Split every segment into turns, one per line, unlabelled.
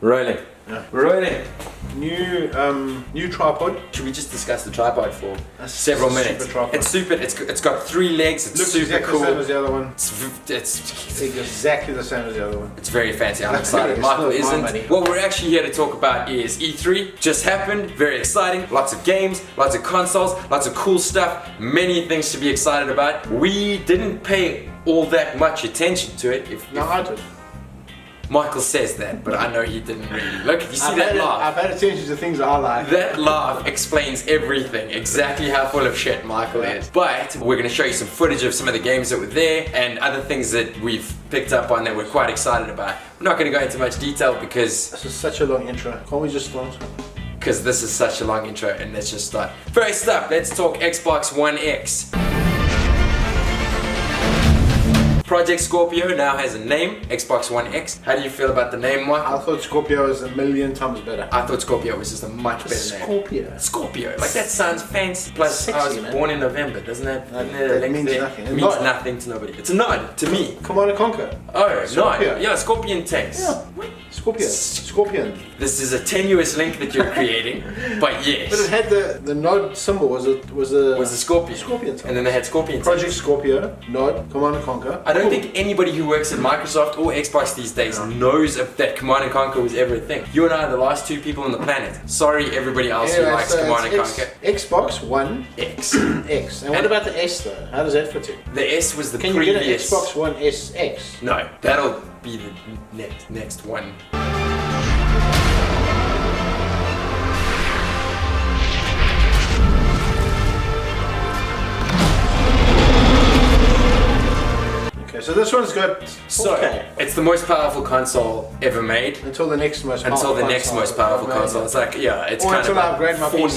Rolling.
Yeah.
Rolling.
New tripod.
Should we just discuss the tripod for
That's
several
a
minutes?
super tripod.
It's super. It's got 3 legs. It's
Looks
super
exactly
cool.
the same as the other one.
It's
Exactly the same as the other one.
It's very fancy. I'm excited.
It's
Michael
not my
isn't.
money.
What we're actually here to talk about is E3. Just happened. Very exciting. Lots of games, lots of consoles, lots of cool stuff. Many things to be excited about. We didn't pay all that much attention to it.
No, I did.
Michael says that, but I know he didn't really. Look, you see that laugh?
I've paid attention to things I like.
That laugh explains everything, exactly how full of shit Michael is. But we're going to show you some footage of some of the games that were there and other things that we've picked up on that we're quite excited about. We're not going to go into much detail because
This is such a long intro. Can't we just start?
this is such a long intro, and let's just start. First up, let's talk Xbox One X. Project Scorpio now has a name, Xbox One X. How do you feel about the name,
I
Michael?
thought Scorpio was a million times better.
I thought Scorpio was just a much better name.
Scorpio.
Scorpio, like that sounds fancy. Plus,
Sexy,
I was
man.
born in November, doesn't that?
That
isn't there a link
means
there?
nothing.
It
A
means
nod.
nothing to nobody. It's a nod to me.
Command and Conquer.
Oh,
Scorpio.
nod. Yeah, Scorpion tanks.
Yeah. Scorpio. Scorpion.
This is a tenuous link that you're creating, but yes.
But it had the nod symbol was
a scorpion.
Scorpion type.
And then they had Scorpion tanks.
Project Scorpio, Nod, Command and Conquer.
I don't
Cool.
think anybody who works at Microsoft or Xbox these days knows if that Command and Conquer was ever a thing. You and I are the last 2 people on the planet. Sorry, everybody else who
Anyway,
likes
so
Command and
it's
Conquer.
Xbox One
X.
X. And what about the S though? How does that fit in?
The S was the
Can you
previous.
get an Xbox One S X?
No, that'll be the next one.
Okay, so this one's got 4K.
So it's the most powerful console ever made.
Until the next most
Until
powerful
the next
console.
most powerful
Maybe.
console. It's like, yeah, it's
Or
kind
until
of
I upgrade my
for
PC.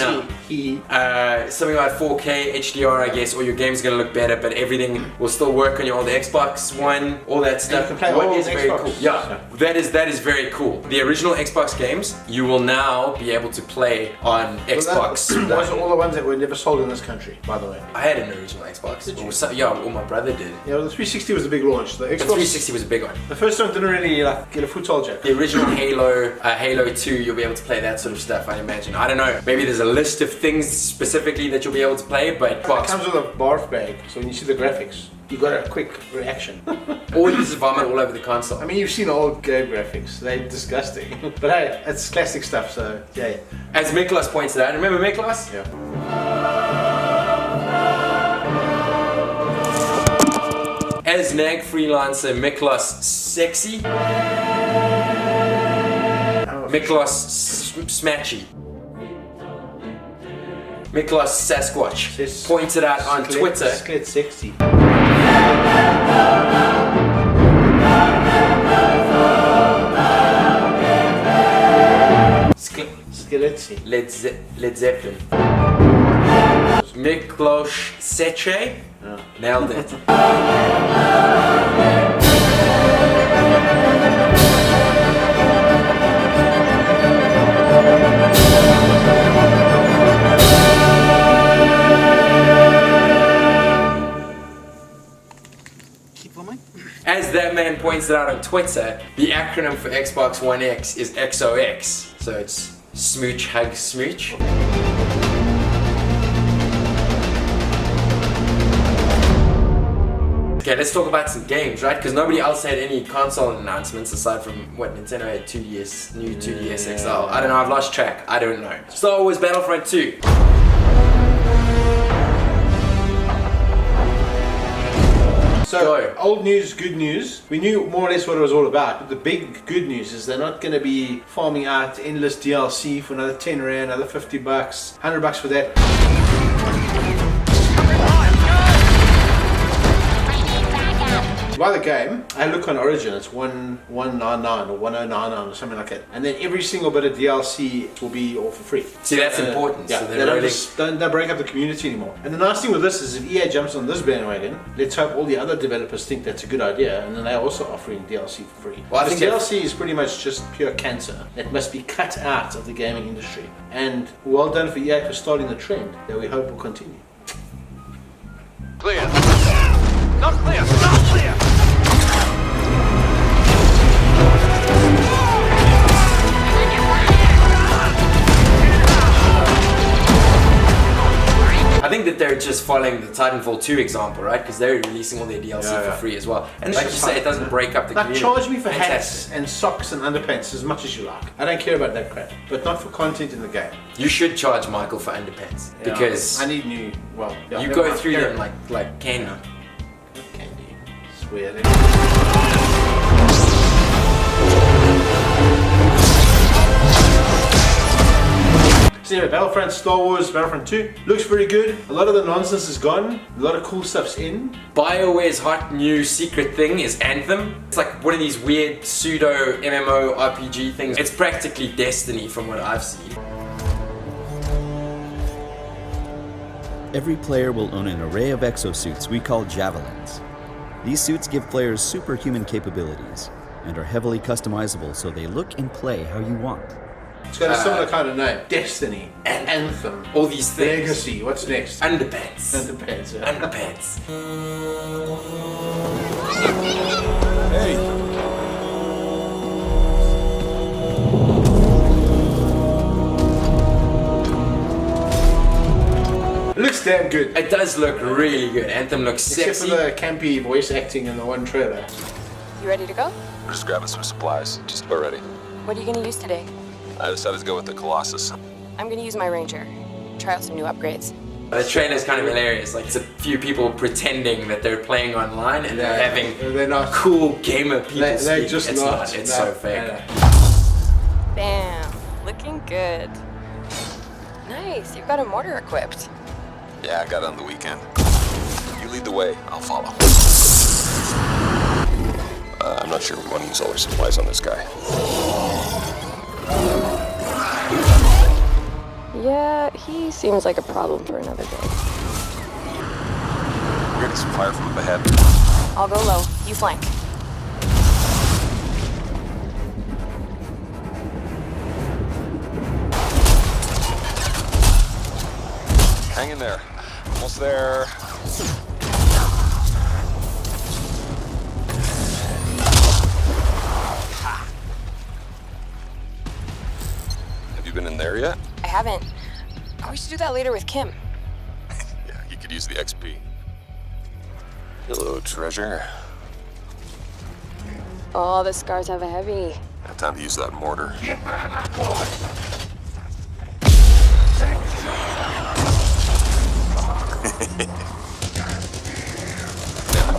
now. Something like 4K HDR, I guess, or your game's gonna look better, but everything will still work on your old Xbox One, all that stuff.
can play
What
all
is
the
very
Xbox
cool. Yeah, that is very cool. The original Xbox games, you will now be able to play on Xbox
Those are
One.
all the ones that were never sold in this country, by the way.
I had an original Xbox.
Did you?
Or my brother did.
Yeah, well, the 360 was a big launch. The
The
Xbox,
360 was a big one.
the first one didn't really get a foot soldier.
The original Halo 2, you'll be able to play that sort of stuff, I imagine. I don't know, maybe there's a list of things specifically that you'll be able to play, but
It comes with a barf bag, so when you see the graphics, you got a quick reaction.
or you just vomit all over the console.
I mean, you've seen old game graphics; they're disgusting. But hey, it's classic stuff, so yeah.
As Miklos pointed out, remember Miklos?
Yeah.
As NAG freelancer Miklos Sexy, Miklos Smatchy, Miklos Sasquatch pointed out on Twitter.
Sklet sexy. Skeletsy.
Led Zeppelin. Miklos Seche.
Yeah.
Nailed it. As that man points it out on Twitter, the acronym for Xbox One X is XOX. So it's Smooch Hug Smooch. Okay, let's talk about some games, right? Because nobody else had any console announcements aside from what Nintendo had 2DS, new 2DS XL. I don't know, I've lost track. I don't know. Star Wars Battlefront 2.
So, old news, good news. We knew more or less what it was all about. But the big good news is they're not going to be farming out endless DLC for another 10 rand, another 50 bucks, 100 bucks for that. By the game, I look on Origin, it's 1199 or 1099 or something like that. And then every single bit of DLC will be all for free.
See, that's important.
Yeah,
So
they
they're
don't,
really...
don't break up the community anymore. And the nice thing with this is if EA jumps on this bandwagon, let's hope all the other developers think that's a good idea and then they're also offering DLC for free.
Well, I
Because
think
DLC is pretty much just pure cancer that must be cut out of the gaming industry. And well done for EA for starting the trend that we hope will continue.
Clear. Not clear. Not clear.
just following the Titanfall 2 example, right? Because they're releasing all their DLC for free as well. And like you say, it doesn't break up the community.
Charge me for
Fantastic.
hats and socks and underpants as much as you like. I don't care about that crap, but not for content in the game.
You should charge Michael for underpants because
I need new. Well,
you go through them like candy.
Candy. It's weird. So anyway, Battlefront, Star Wars, Battlefront 2 looks pretty good. A lot of the nonsense is gone. A lot of cool stuff's in.
BioWare's hot new secret thing is Anthem. It's like one of these weird pseudo MMO RPG things. It's practically Destiny from what I've seen.
Every player will own an array of exosuits we call Javelins. These suits give players superhuman capabilities and are heavily customizable so they look and play how you want.
It's got a similar kind of name. Destiny, Anthem,
all these things.
Legacy, what's next?
Underpants.
Underpants, yeah.
Underpants.
It looks damn good.
It does look really good. Anthem looks
Except
sexy.
for the campy voice acting in the one trailer.
You ready to go?
We're just grabbing some supplies. Just about ready.
What are you gonna use today?
I decided to go with the Colossus.
I'm gonna use my Ranger. Try out some new upgrades.
The trailer's kind of hilarious. Like, it's a few people pretending that they're playing online and they're having
They're not
cool gamer people
They're
speak.
just
It's
not.
not. It's so fake.
Bam. Looking good. Nice. You've got a mortar equipped.
Yeah, I got it on the weekend. You lead the way, I'll follow. I'm not sure we want to use all our supplies on this guy.
Yeah, he seems like a problem for another day.
We're getting some fire from up ahead.
I'll go low. You flank.
Hang in there. Almost there. Have you been in there yet?
I haven't. Oh, we should do that later with Kim.
Yeah, you could use the XP. Hello, treasure.
Oh, the scars have a heavy.
Time to use that mortar. Yeah,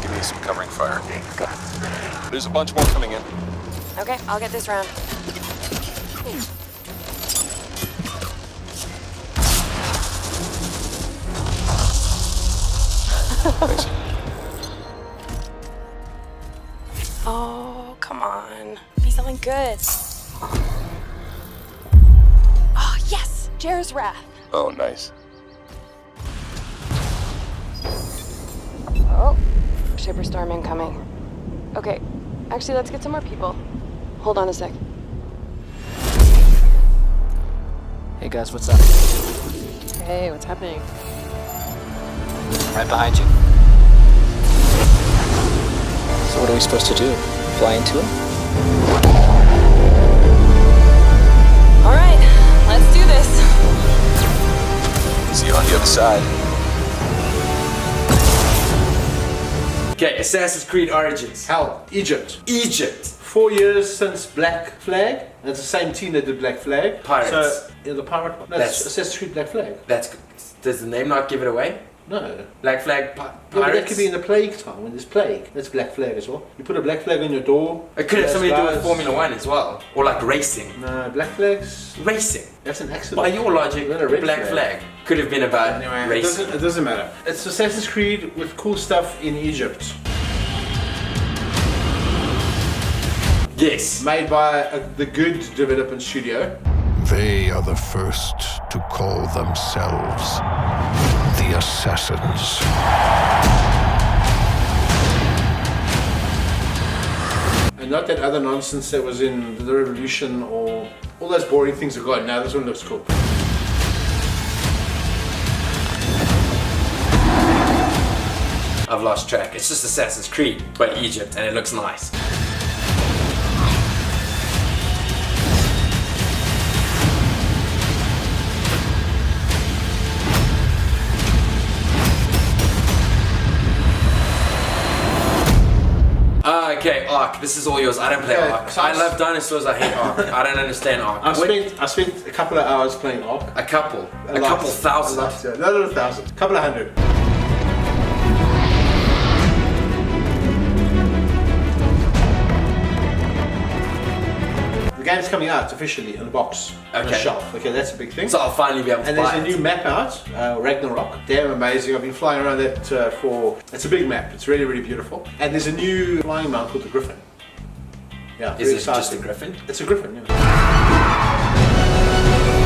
give me some covering fire. There's a bunch more coming in.
Okay, I'll get this round.
Thanks.
Oh, come on. Be something good. Oh, yes! Jar's Wrath.
Oh, nice.
Oh, shipper storm incoming. Okay, actually, let's get some more people. Hold on a sec.
Hey guys, what's up?
Hey, what's happening?
Right behind you. So what are we supposed to do? Fly into him?
All right, let's do this.
See you on the other side.
Okay, Assassin's Creed Origins.
Hell, Egypt.
Egypt.
4 years since Black Flag. It's the same team that did Black Flag.
Pirates.
So, yeah, the pirate. No,
That's-
Assassin's Creed Black Flag.
Does the name not give it away?
No.
Black Flag
Yeah, but that
Pirates?
could be in the plague time when there's plague. That's Black Flag as well. You put a Black Flag on your door.
It could have
those
something to do with
guys-
Formula One as well. Or like racing.
No, Black Flags.
Racing.
That's an accident.
By your logic,
Not a red
Black Flag could have been about
Anyway, it
racing.
doesn't matter. It's Assassin's Creed with cool stuff in Egypt.
Yes.
Made by the good development studio.
They are the first to call themselves the Assassins.
And not that other nonsense that was in the Revolution or all those boring things are gone. Now this one looks cool.
I've lost track. It's just Assassin's Creed, but Egypt, and it looks nice. Okay, Ark, this is all yours. I don't play
Okay,
Ark.
so
I love dinosaurs, I hate Ark. I don't understand Ark.
I spent a couple of hours playing Ark.
A couple
lot.
thousand.
A lot, yeah. Not a thousand. A couple of hundred. The game's coming out officially in a box on a
Okay.
shelf. Okay, that's a big thing.
So I'll finally be able to
And
buy
there's a
it.
new map out, Ragnarok. Damn amazing. I've been flying around that for. It's a big map. It's really, really beautiful. And there's a new flying mount called the Griffin. Yeah.
Is
very
it just a
exciting.
griffin?
It's a Griffin. Yeah.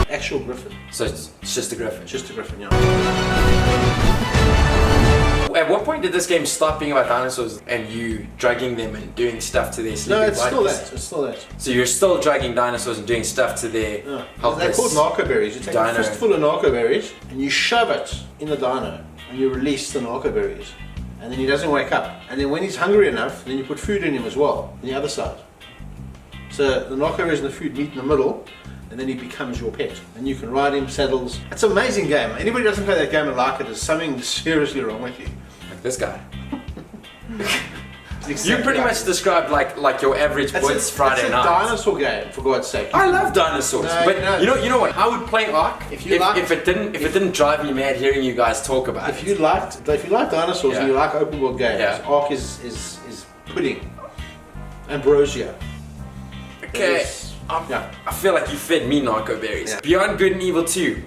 Actual Griffin.
So it's just a griffin.
Just a Griffin. Yeah.
At what point did this game stop being about dinosaurs and you drugging them and doing stuff to their sleeping
No, it's still
bodies?
that. It's still that.
So you're still drugging dinosaurs and doing stuff to their
Yeah. They're
helpless
called narco berries. You take
dino.
a fistful of narco berries and you shove it in the dino and you release the narco berries. And then he doesn't wake up. And then when he's hungry enough, then you put food in him as well, on the other side. So the narco berries and the food meet in the middle, and then he becomes your pet. And you can ride him, saddles. It's an amazing game. Anybody who doesn't play that game and like it, there's something seriously wrong with you.
Like this guy.
It's
You pretty
exactly
much described like your average
It's
Blitz Friday
it's a
night.
dinosaur game, for God's sake.
I love dinosaurs,
No,
but
no.
you know what? I would play Ark
If you like-
if it didn't drive me mad hearing you guys talk about
If
it.
you like dinosaurs
Yeah.
and you like open world games,
Yeah.
Ark is pudding. Ambrosia.
Okay,
Yes.
I feel like you fed me narco berries.
Yeah.
Beyond Good and Evil 2.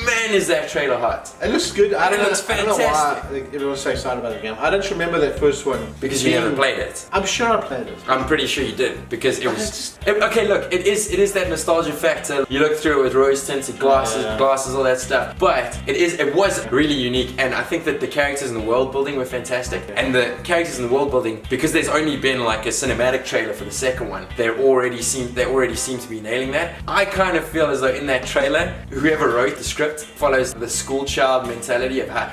Man, is that trailer hot?
It looks good. I don't
looks
know why
fantastic.
like, everyone's so excited about the game. I don't remember that first one.
Because you never played it.
I'm sure I played it.
I'm pretty sure you did because it was.
just-
Okay, look, it is that nostalgia factor. You look through it with rose-tinted glasses,
Yeah.
all that stuff. But it was really unique, and I think that the characters in the world building were fantastic. And the characters in the world building, because there's only been like a cinematic trailer for the second one, they already seem to be nailing that. I kind of feel as though in that trailer, whoever wrote the script follows the school child mentality of how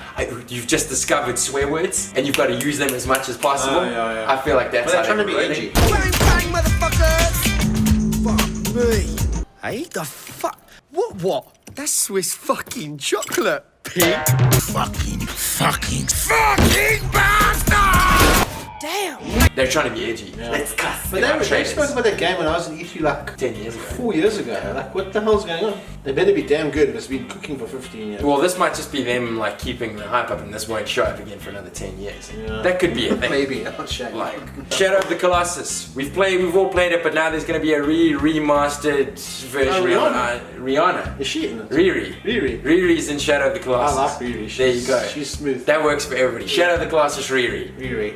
you've just discovered swear words and you've got to use them as much as possible.
Yeah.
I feel like that's
But
how
they're trying to be
wrote
edgy.
it.
Fuck me. I eat the fuck. What? That's Swiss fucking chocolate, pig. Fucking bastard! Damn.
They're trying to be edgy. Let's cuss.
But they spoke about that game when I was in E3 like
10 years ago.
4 years ago. Like, what the hell's going on? They better be damn good if it's been cooking for 15 years.
Well, this might just be them like keeping the hype up, and this won't show up again for another 10 years.
Yeah.
That could be it.
Maybe. I'll check.
Like Shadow of the Colossus. We've all played it, but now there's going to be a remastered version
Rihanna.
of Rihanna.
Is she in it?
Riri.
Riri.
Riri's in Shadow of the
I
Colossus.
like Riri.
There you go.
She's smooth.
That works for everybody. Shadow of the Colossus, Riri.
Riri.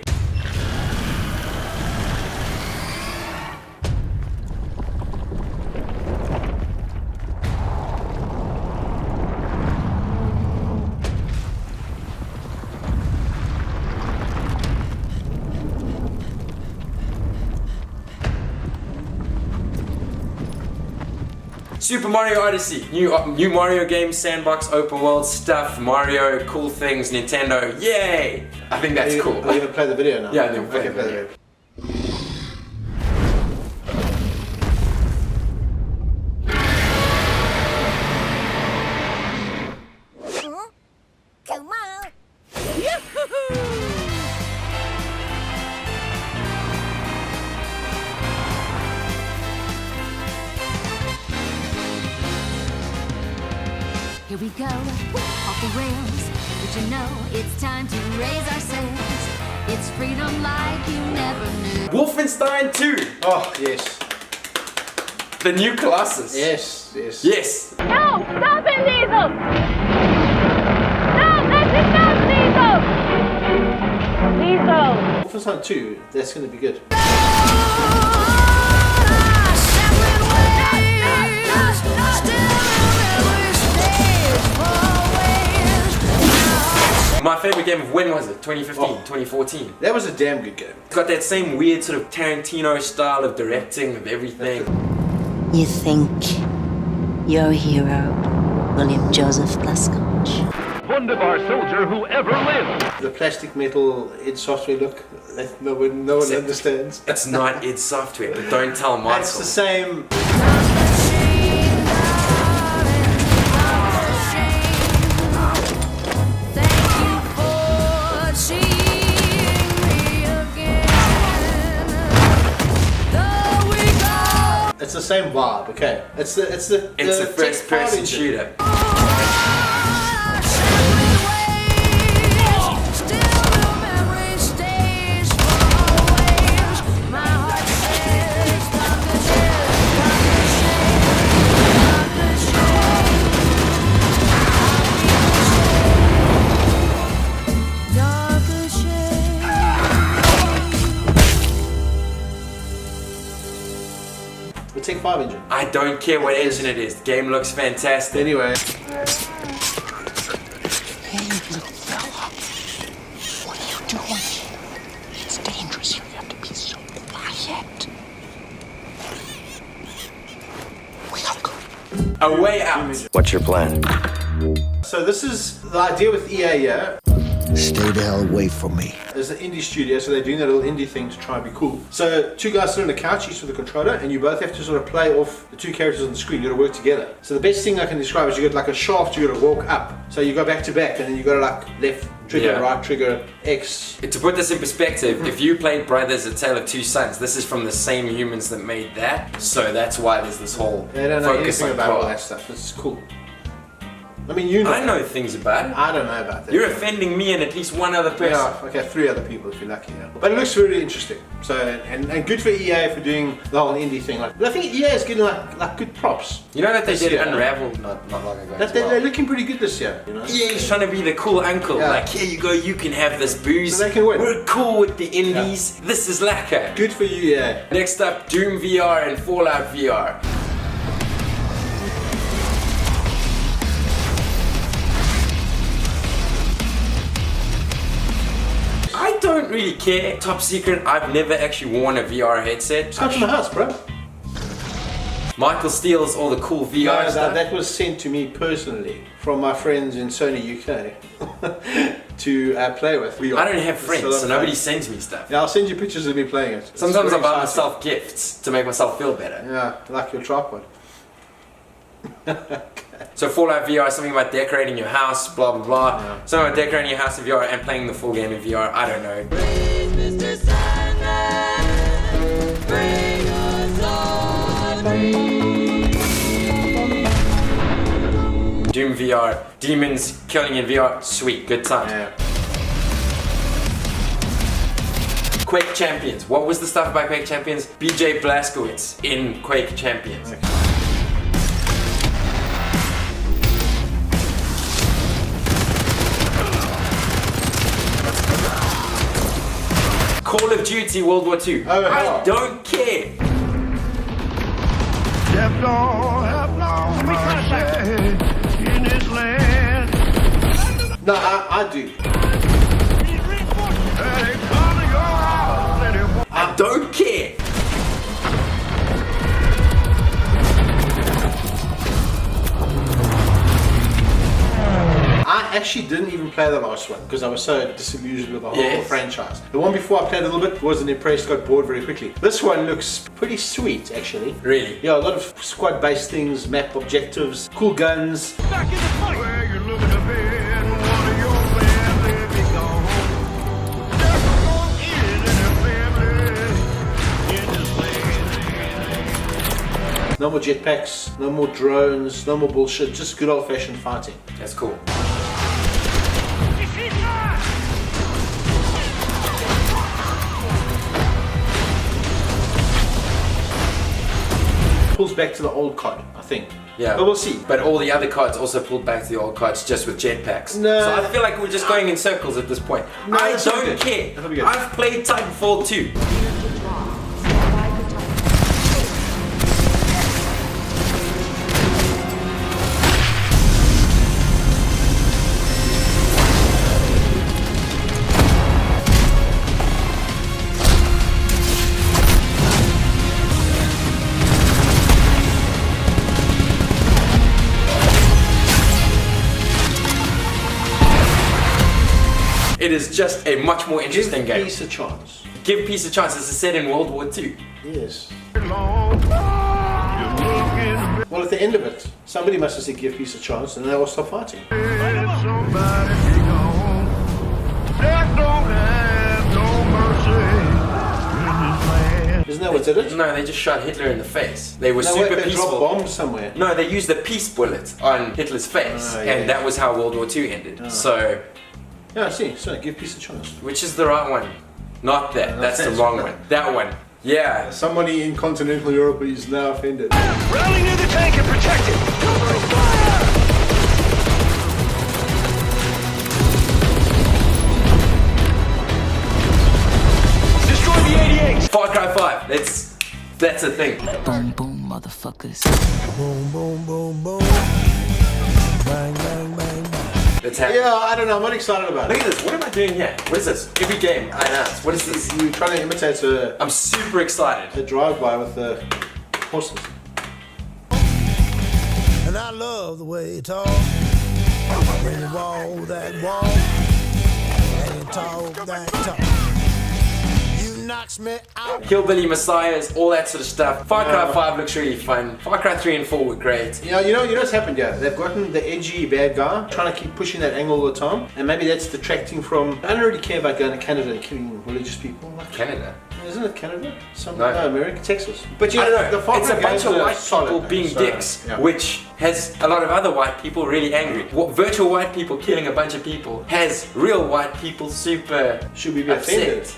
Super Mario Odyssey, new Mario game, sandbox, open world stuff, Mario, cool things, Nintendo, yay! I think that's cool.
Are you going to play the video now?
Yeah, I'm gonna play
Okay,
the
play the
video.
video.
Come on. Here we go, off the rails. But you know it's time to raise our sails. It's freedom like you never knew.
Wolfenstein 2,
Oh, yes.
the new Colossus.
Yes, yes.
Yes.
No! Stop it, Diesel! No! That's enough, Diesel! Diesel!
Wolfenstein 2, that's going to be good.
My favorite game of when was it? 2015, 2014.
That was a damn good game.
It's got that same weird sort of Tarantino style of directing of everything.
You think your hero, William Joseph Blaskovich?
Wunderbar soldier who ever lived.
The plastic metal id Software look that no one understands.
It's not id Software, but don't tell Michael.
That's the same.
Thank you for
it's the same vibe. Okay, it's the
first person shooter.
The Tech 5 engine.
I don't care what engine it is. The game looks fantastic.
Anyway.
Hey, little fella. What are you doing? It's dangerous here. You have to be so quiet. We gotta go.
A way out.
What's your plan?
So this is the idea with EA here.
Stay the hell away from me.
There's an indie studio, so they're doing that little indie thing to try and be cool. So two guys sit on a couch, each with a controller, and you both have to sort of play off the two characters on the screen. You got to work together. So the best thing I can describe is you got like a shaft, you got to walk up. So you go back to back, and then you got to like left trigger, right trigger, X.
To put this in perspective, if you played Brothers: A Tale of Two Sons, this is from the same humans that made that. So that's why there's this whole
They don't know
focus
anything
on
about all
car.
that stuff. This is cool. I mean, you know.
I know things about it.
I don't know about that.
You're offending me and at least one other person.
Yeah, okay, 3 other people if you're lucky. Yeah. But it looks really interesting. So and good for EA for doing the whole indie thing. Like, but I think EA is getting like good props.
You know that they
This
did
year.
Unravel not long ago. as
They're
well.
looking pretty good this year. You know.
EA's trying to be the cool uncle.
Yeah.
Like, here you go, you can have this booze.
So they can win.
We're cool with the indies. This is lacquer.
Good for you, EA.
Next up, Doom VR and Fallout VR. I don't really care. Top secret, I've never actually worn a VR headset.
It's come from the house, bro.
Michael steals all the cool VR stuff.
That was sent to me personally from my friends in Sony UK to play with.
I don't have friends, so nobody sends me stuff.
Yeah, I'll send you pictures of me playing it. It's
Sometimes I
very
buy
exciting.
myself gifts to make myself feel better.
Yeah, like your tripod.
So Fallout VR is something about decorating your house, blah blah blah.
Yeah.
Something about decorating your house in VR and playing the full game in VR. I don't know. Doom VR, demons killing in VR, sweet, good time.
Yeah.
Quake Champions. What was the stuff about Quake Champions? BJ Blazkowicz in Quake Champions.
Okay.
Call of Duty World War II.
Oh,
I
hell.
don't care.
No, I do.
I don't care.
I actually didn't even play the last one because I was so disillusioned with the whole
Yes.
franchise. The one before I played a little bit, wasn't impressed, got bored very quickly. This one looks pretty sweet actually.
Really?
Yeah, a lot of squad-based things, map objectives, cool guns. No more jetpacks, no more drones, no more bullshit, just good old-fashioned fighting.
That's cool.
Pulls back to the old COD, I think.
Yeah.
But we'll see.
But all the other cards also pulled back to the old cards just with jetpacks.
No.
So I feel like we're just going in circles at this point.
No,
I
it's all
don't
good.
care.
It'll be good.
I've played Titanfall 2. It is just a much more interesting
Give
game.
peace a chance.
Give peace a chance. This is set in World War II.
Yes. Well, at the end of it, somebody must have said give peace a chance and they will stop fighting. Isn't that No, what did it?
No, they just shot Hitler in the face. They were
No,
super
wait, they
peaceful.
dropped bombs somewhere.
No, they used the peace bullet on Hitler's face, and that was how World War II ended. So,
Yeah, I see. So give peace a chance.
which is the right one? Not that. That's the wrong one. That one. Yeah.
Somebody in continental Europe is now offended.
Rally near the tank and protect it! Covering fire! Destroy the 88!
Far Cry 5. That's a thing.
Boom, boom, motherfuckers.
Boom, boom, boom, boom. Bang, bang, bang, bang.
That's happening.
Yeah, I don't know. I'm not excited about
Look
it.
at this. What am I doing here? What is this? Every game I announce. What is this?
You're trying to imitate
I'm super excited.
a drive-by with the horses.
And I love the way you talk. When you walk that walk. And you talk that talk. You knocks me out.
Hillbilly Messiahs, all that sort of stuff. Far Cry 5 looks really fun. Far Cry 3 and 4 were great.
You know what's happened here? They've gotten the edgy bad guy, trying to keep pushing that angle all the time, and maybe that's detracting from. I don't really care about going to Canada and killing religious people. Like,
Canada.
isn't it Canada?
No.
America, Texas. But
I don't know.
the Far
It's a
Cry
bunch
games
of
are
white
solid,
people
though,
being
so,
dicks,
yeah.
which has a lot of other white people really angry. What virtual white people killing a bunch of people has real white people super
Should we be
upset.
offended?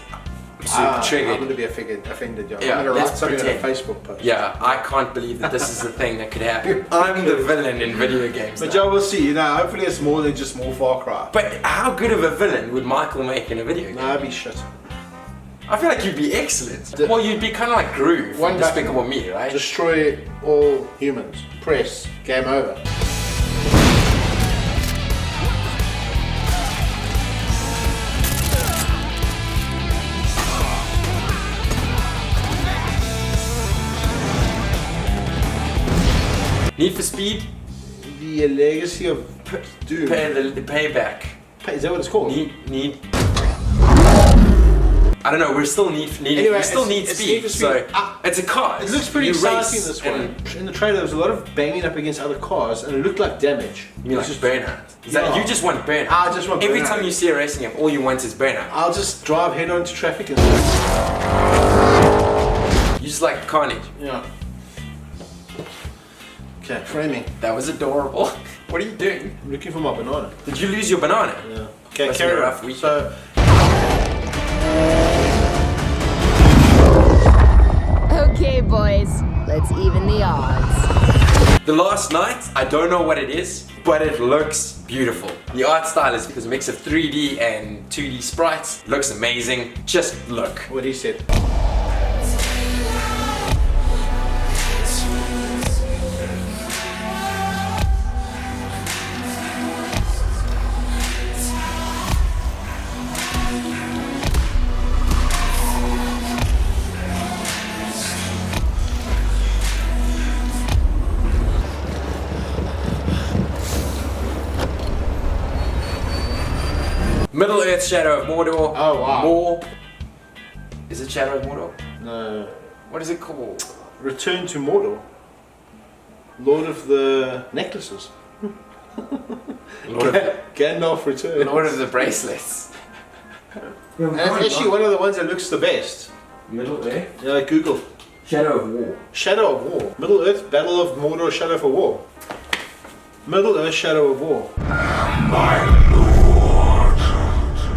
I'm super triggered.
I'm going to be offended. Yeah.
Yeah,
I'm going to write
let's
something on a
pretend.
Facebook post.
Yeah, I can't believe that this is the thing that could happen. I'm the villain in video games.
But
now.
Joe, we'll see. Hopefully it's more than just more Far Cry.
But how good of a villain would Michael make in a video game?
No, that'd be shit.
I feel like you'd be excellent. Well, you'd be kind of like Groove
One
from
button.
Despicable Me, right?
Destroy all humans. Press. Game over.
Need for Speed,
The legacy of Doom.
the payback.
Is that what it's called?
Need. I don't know. We're still need.
Anyway,
we still need
it's
speed.
Need for
So
Speed.
it's a car.
It looks pretty
You
exciting,
race
this one.
and-
In the trailer, there was a lot of banging up against other cars, and it looked like damage.
You mean like
It's just-
burnout? Is that
Yeah.
you just want burnout?
I just want
Every
burnout.
time you see a racing game, all you want is burnout.
I'll just drive head on into traffic and.
You just like carnage.
Yeah. Okay, framing.
That was adorable. What are you doing?
I'm looking for my banana.
Did you lose your banana?
Yeah. Okay,
Must
carry
be a
on.
rough week.
So,
Okay, boys, let's even the odds.
The Last Night, I don't know what it is, but it looks beautiful. The art style is a mix of 3D and 2D sprites. Looks amazing. Just look.
what he said.
Middle Earth Shadow of Mordor.
Oh, wow.
More. Is it Shadow of Mordor?
No.
What is it called?
Return to Mordor. Lord of the Necklaces.
Lord of,
Gandalf Return.
Lord of the Bracelets.
And it's actually one of the ones that looks the best.
Middle Earth?
Yeah, Google.
Shadow of War.
Shadow of War. Middle Earth, Battle of Mordor, Shadow for War. Middle Earth, Shadow of War.
My lord,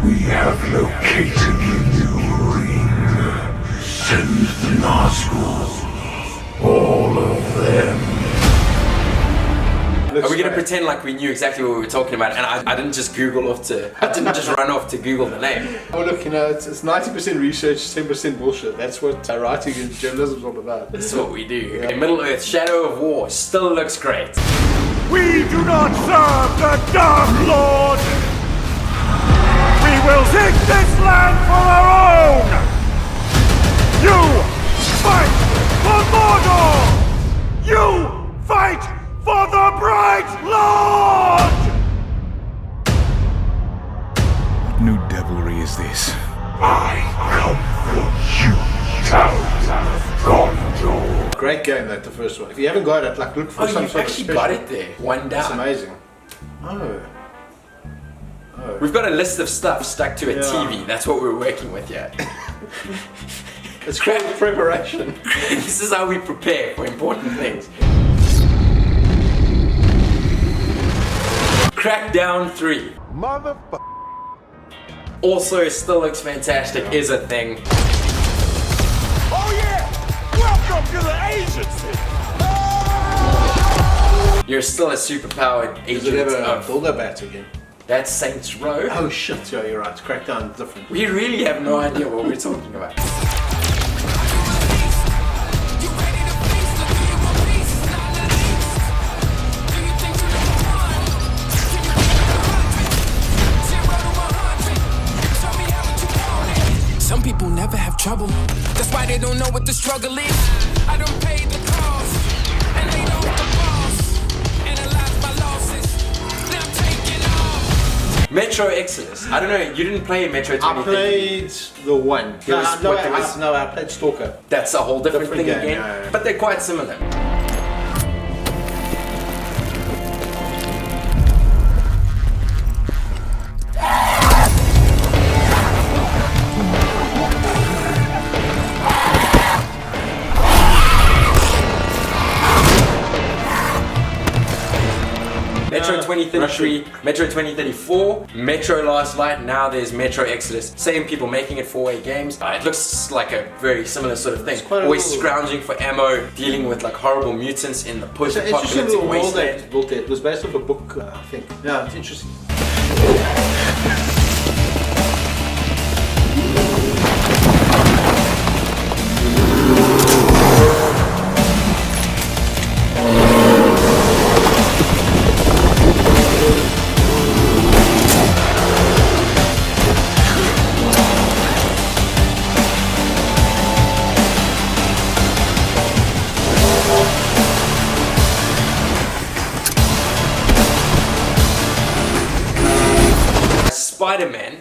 we have located the new ring. Send the Nazgûl, all of them.
Are we gonna pretend like we knew exactly what we were talking about? And I didn't just Google off to. I didn't just run off to Google the name.
Oh look, it's 90% research, 10% bullshit. That's what writing and journalism is all about.
That's what we do. Okay, Middle Earth Shadow of War still looks great.
We do not serve the Dark Lord! We will take this land for our own! You fight for Mordor! You fight for the Bright Lord!
What new devilry is this?
I come for you, Town of Gondor.
Great game, that the first one. If you haven't got it, like look for
Oh,
some
you've
sort of
actually
special.
got it there. One
That's
down.
amazing. Oh.
We've got a list of stuff stuck to a
Yeah.
TV. That's what we're working with here.
It's called preparation.
This is how we prepare for important things. Crackdown 3.
Motherfucker.
Also still looks fantastic, is a thing.
Oh yeah! Welcome to the agency!
You're still a superpowered
Is
agent
it ever
of...
dildo bats again?
That's Saints Row.
Oh shit, yeah, you're right. Crackdown different.
We really have no idea what we're talking about.
Some people never have trouble. That's why they don't know what the struggle is. I don't pay the cost, and they don't the boss. Analyze my losses. Now I'm taking off.
Metro Exodus. I don't know, you didn't play Metro 2013.
I played the one.
It was- what there was-
No, I played Stalker.
That's a whole different thing
game,
again.
yeah.
But they're quite similar. Metro 2033, Metro 2034, Metro Last Light, now there's Metro Exodus. Same people making it 4A games. It looks like a very similar sort of thing.
quite a
Always
little-
scrounging for ammo, dealing with like horrible mutants in the
It's an interesting
post-apocalyptic
little world
wasteland.
they've built there. It was based off a book, I think. Yeah, it's interesting.
Spider-Man.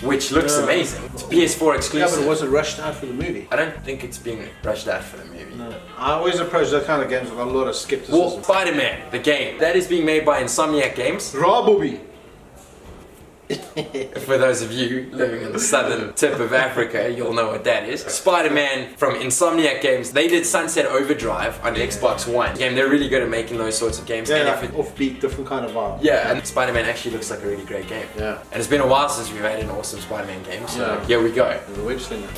Which looks amazing. It's PS4
Yeah,
exclusive.
but it wasn't rushed out for the movie.
I don't think it's being rushed out for the movie.
No. I always approach that kind of games with a lot of skepticism.
Well, Spider-Man, the game. That is being made by Insomniac Games.
Bobby.
For those of you living in the southern tip of Africa, you'll know what that is. Spider-Man from Insomniac Games. They did Sunset Overdrive on Xbox One. Game, they're really good at making those sorts of games.
Yeah,
And
like
if it-
offbeat, different kind of vibe.
yeah, and Spider-Man actually looks like a really great game.
Yeah.
And it's been a while since we've had an awesome Spider-Man game, so
Yeah.
here we go.
The web slinger.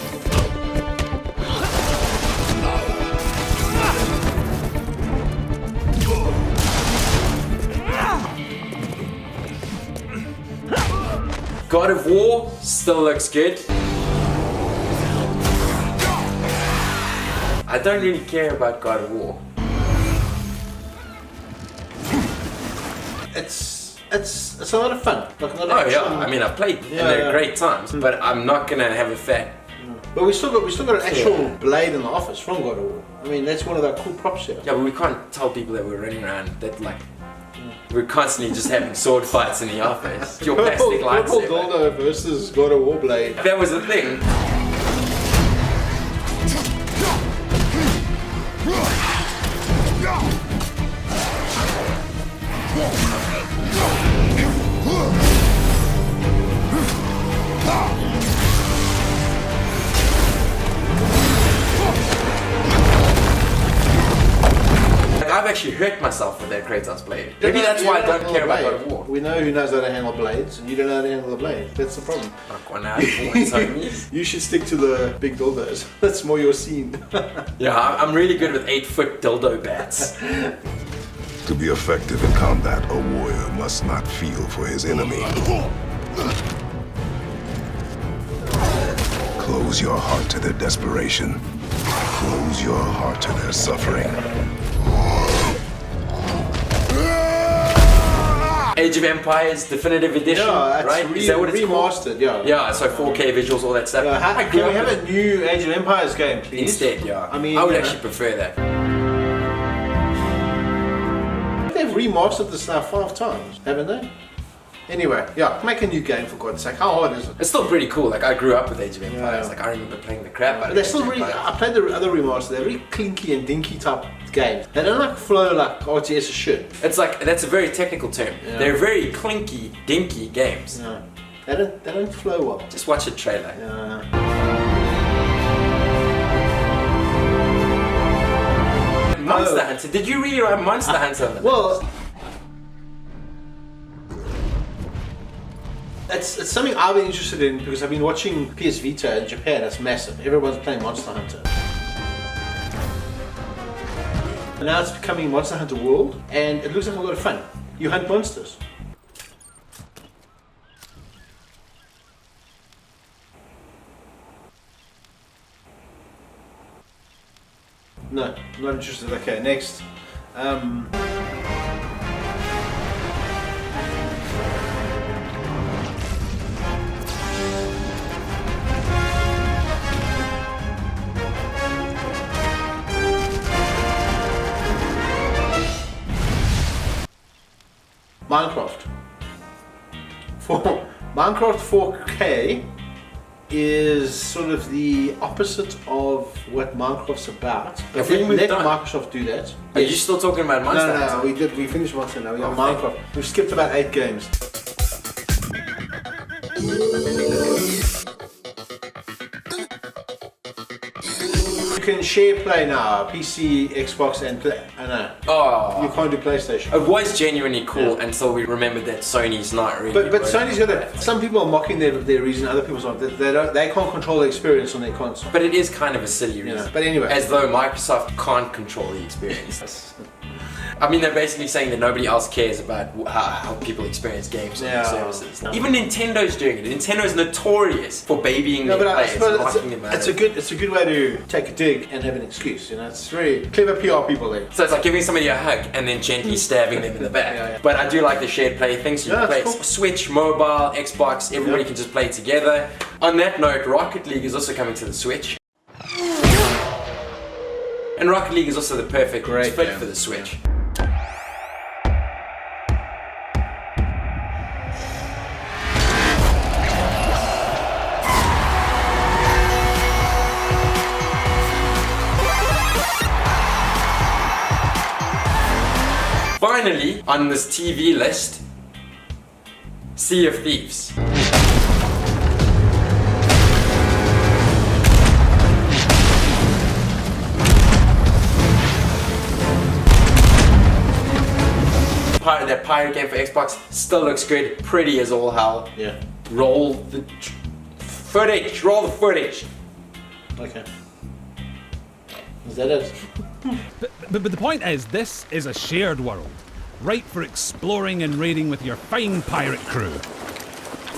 God of War still looks good. I don't really care about God of War.
It's a lot of fun. Like a lot of
Oh
action.
yeah, I mean I played and
Yeah,
they're
yeah.
great times, but I'm not gonna have a fat.
But we still got an actual blade in the office from God of War. I mean, that's one of our cool props here.
Yeah, but we can't tell people that we're running around that like we're constantly just having sword fights in the office. Your plastic
Purple
lightsaber.
dildo versus God of War blade.
That was the thing. Like, I've actually hurt myself with that Kratos blade. Maybe that's why I don't care about God of War.
We know who knows how to handle blades, and you don't know how to handle the blade. That's the problem.
Like 1 hour before it's homies.
You should stick to the big dildos. That's more your scene.
Yeah, I'm really good with 8-foot dildo bats.
To be effective in combat, a warrior must not feel for his enemy. Close your heart to their desperation. Close your heart to their suffering.
Age of Empires Definitive Edition,
Yeah, that's
right? Is that what it's
remastered,
called?
yeah.
Yeah, so 4K visuals, all that stuff.
Yeah,
I
can
grew
we
up
have
with
a new Age of Empires game, please?
instead, yeah.
I mean,
I would
you
actually
know.
prefer that.
They've remastered this now 5 times, haven't they? Anyway, yeah, make a new game for God's sake. How hard is it?
It's still pretty cool. Like I grew up with Age of Empires.
Yeah.
Like I remember playing the crap out
But
of
they're
Age
still
of
really.
Empires.
I played the other remaster. They're really clinky and dinky type games. They don't like flow like RTS should.
It's like, that's a very technical term.
Yeah.
They're very clinky, dinky games.
No. They don't flow well.
Just watch a trailer. Monster Hunter. Did you really write Monster Hunter on the
Well, it's something I've been interested in because I've been watching PS Vita in Japan. That's massive. Everyone's playing Monster Hunter. And now it's becoming Monster Hunter World, and it looks like a lot of fun. You hunt monsters. No, not interested. Okay, next. Minecraft. Minecraft 4K is sort of the opposite of what Minecraft's about.
Have we moved
let
on?
Microsoft do that.
Are you still talking about Monster Hunter?
No, we did. We finished Monster Hunter. We got Minecraft. We've skipped about 8 games. You can share play now, PC, Xbox, and play. I know.
Oh.
You can't do PlayStation.
It was genuinely cool until we remembered that Sony's not really.
But Sony's got that. Some people are mocking their reason, other people aren't. They can't control the experience on their console.
But it is kind of a silly reason.
But anyway.
As though Microsoft can't control the experience. I mean, they're basically saying that nobody else cares about how people experience games on their services. Even Nintendo's doing it. Nintendo's notorious for babying their players and mocking them out.
It's a good way to take a dig and have an excuse. You know, it's very clever PR people there.
So it's like giving somebody a hug and then gently stabbing them in the back. But I do like the shared play thing. So you can play Switch, mobile, Xbox. Everybody can just play together. On that note, Rocket League is also coming to the Switch. And Rocket League is also the perfect fit for the Switch. Finally, on this TV list, Sea of Thieves. That pirate game for Xbox still looks good, pretty as all hell.
Yeah.
Roll the footage, roll the footage.
Okay. Is that it?
But the point is, this is a shared world, ripe for exploring and raiding with your fine pirate crew.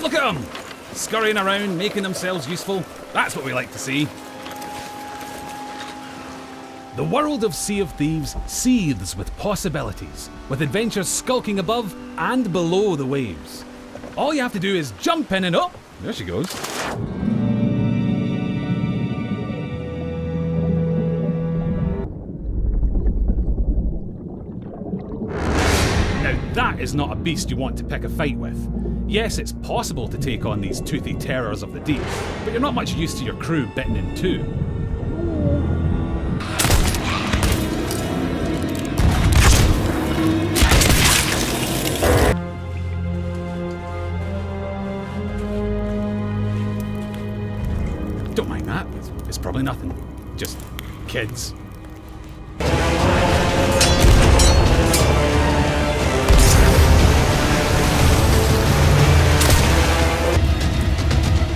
Look at them, scurrying around, making themselves useful. That's what we like to see. The world of Sea of Thieves seethes with possibilities, with adventures skulking above and below the waves. All you have to do is jump in and oh, there she goes. Now that is not a beast you want to pick a fight with. Yes, it's possible to take on these toothy terrors of the deep, but you're not much used to your crew bitten in two. Don't mind that, it's probably nothing. Just kids.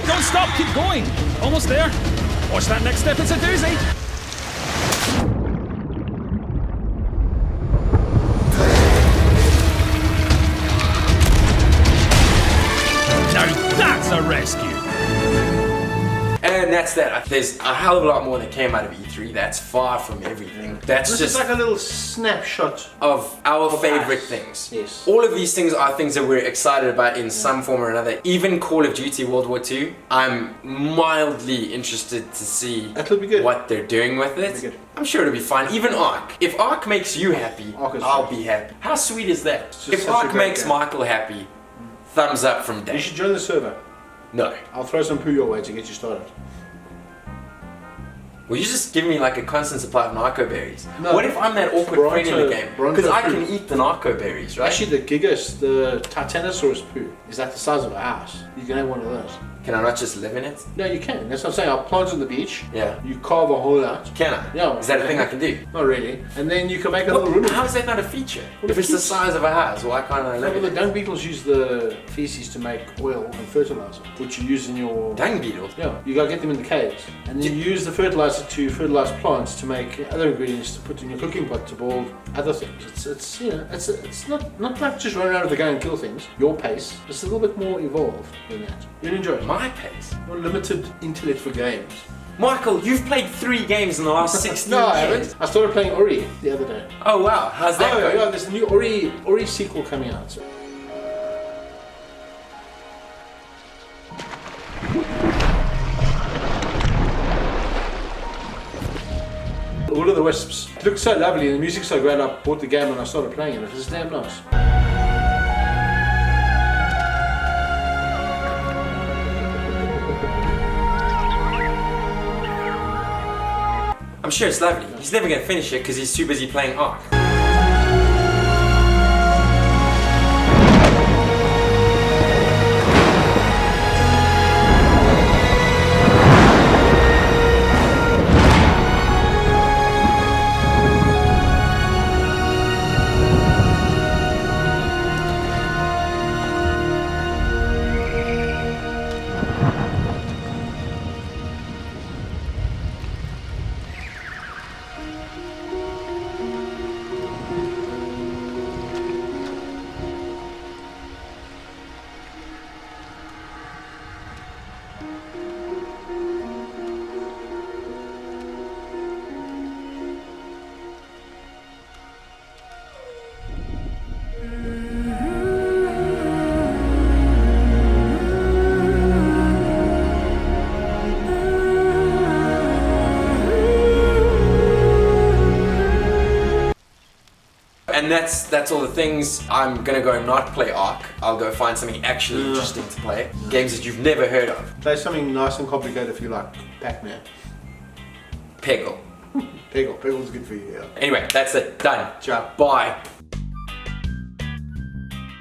Don't stop, keep going. Almost there. Watch that next step, it's a doozy. Now that's a rescue.
And that's that. There's a hell of a lot more that came out of E3. That's far from everything. That's
This
just
is like a little snapshot
of our favorite
us.
things.
Yes.
All of these things are things that we're excited about in some form or another. Even Call of Duty World War II, I'm mildly interested to see what they're doing with it. I'm sure it'll be fun. Even Ark. If Ark makes you happy, I'll be happy. How sweet is that? If Ark makes Michael happy, thumbs up from Dave.
You should join the server.
No.
I'll throw some poo your way to get you started.
Well, you just give me like a constant supply of narco berries.
No.
What if I'm that awkward friend in the game? Because I can eat the narco berries, right?
Actually, the Gigas, the Titanosaurus poo, is like the size of a house. You can have one of those.
Can I not just live in it?
No, you can. That's what I'm saying. I'll plant on the beach.
Yeah.
You carve a hole out.
Can I?
Yeah.
Is that a thing I can do?
Not really. And then you can make a little room.
How is that not a feature?
Well,
If it's the size of a house, why can't I live
Well,
in
the
it?
dung beetles use the feces to make oil and fertilizer, which you use in your...
Dung beetles?
Yeah. You gotta get them in the caves. And then you use the fertilizer to fertilize plants to make other ingredients to put in your cooking pot to boil other things. It's you know, it's not like just run out of the gun and kill things. Your pace. It's a little bit more evolved than that. You'll enjoy it.
My pace?
Limited intellect for games.
Michael, you've played 3 games in the last 16
No, I
years.
haven't. I started playing Ori the other day.
Oh wow, how's that going?
Yeah, there's a new Ori sequel coming out. So. All of the Wisps. It looked so lovely and the music's so great. I bought the game and I started playing it. It's damn nice.
I'm sure it's lovely. He's never going to finish it because he's too busy playing Ark. And that's all the things. I'm gonna go not play Ark. I'll go find something actually interesting to play. Games that you've never heard of.
Play something nice and complicated if you like Pac-Man.
Peggle.
Peggle's good for you, yeah.
Anyway, that's it. Done.
Ciao.
Bye.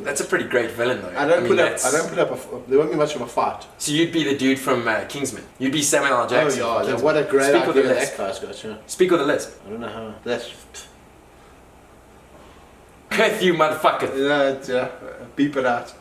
That's a pretty great villain though.
I don't put up there won't be much of a fight.
So you'd be the dude from Kingsman. You'd be Samuel L. Jackson.
Oh yeah,
Kingsman.
what a great
Speak with the
idea
lisp.
that guy's got, yeah.
Speak with a lisp.
I don't know how. That's...
Curse you, motherfucker.
Yeah, beep it out.